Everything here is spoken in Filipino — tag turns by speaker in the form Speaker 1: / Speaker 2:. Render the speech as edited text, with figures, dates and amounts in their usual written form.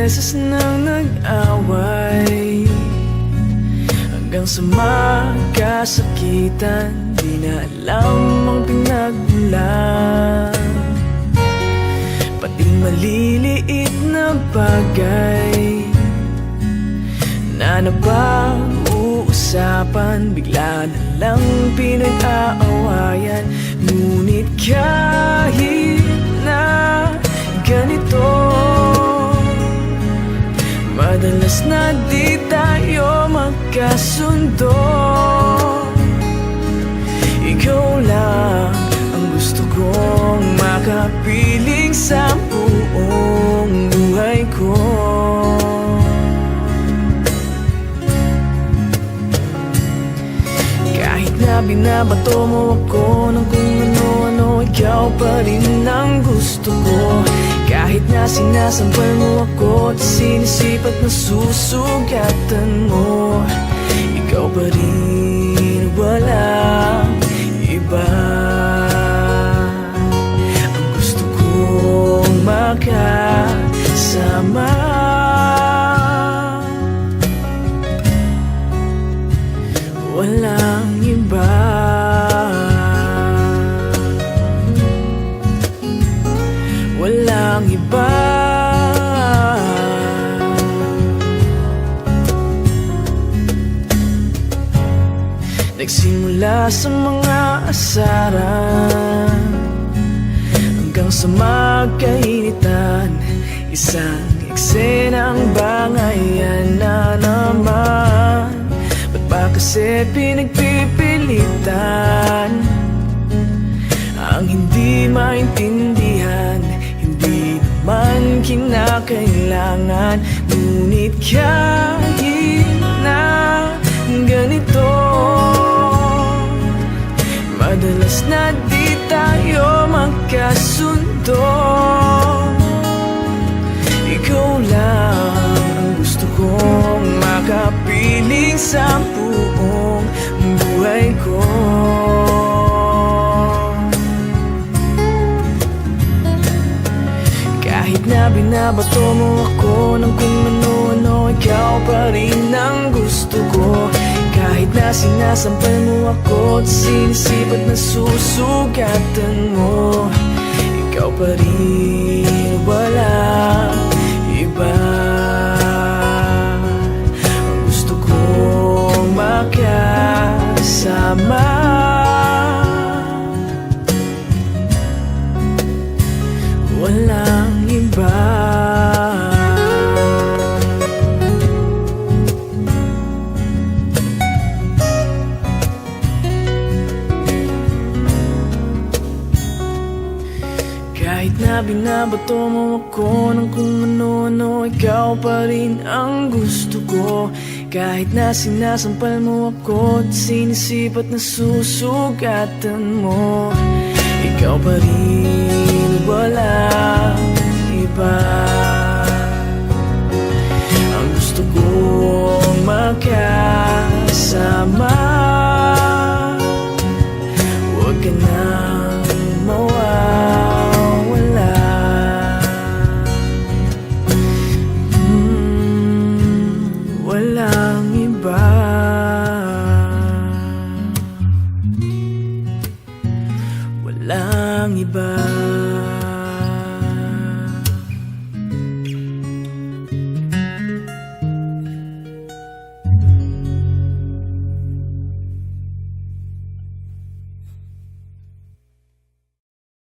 Speaker 1: beses nang nag-away, hanggang sa magkasakitan, di na alam ang pinagmulan. Pati maliliit na bagay na napag-uusapan, bigla na lang pinag-aawayan. Ngunit kahit na ganito, madalas na di tayo magkasundo. Ikaw lang ang gusto kong makapiling sa buong buhay ko. Kahit na binabato mo ako ng kung ano-ano, ikaw pa rin ang gusto ko. Kahit na sinasampal mo ako at sinisipat na susugatan mo, ikaw pa rin, walang iba. Ang gusto kong makasama, walang iba. Walang iba. Nagsimula sa mga asaran, hanggang sa magkainitan, isang eksenang bangayan na naman. Ba't ba kasi pinagpipilitan ang hindi maintindihan? Hindi naman kinakailangan. Ngunit kahit na ganito, madalas na di tayo magkasundo. Ikaw lang ang gusto kong makapiling sa buong buhay ko. Kahit na binabato mo ako ng kung ano-ano, ikaw pa rin ang gusto ko. Kahit na sinasampal mo ako at sinisipat na susugatan mo, ikaw pa rin, walang iba. Ang gusto kong makasama, walang iba. Kahit na binabato mo ako ng kung ano-ano, ikaw pa rin ang gusto ko. Kahit na sinasampal mo ako at sinisipat na susugatan mo, ikaw pa rin, walang iba. Ang gusto kong makasama, huwag ka nang mawawala. Walang iba. Walang iba.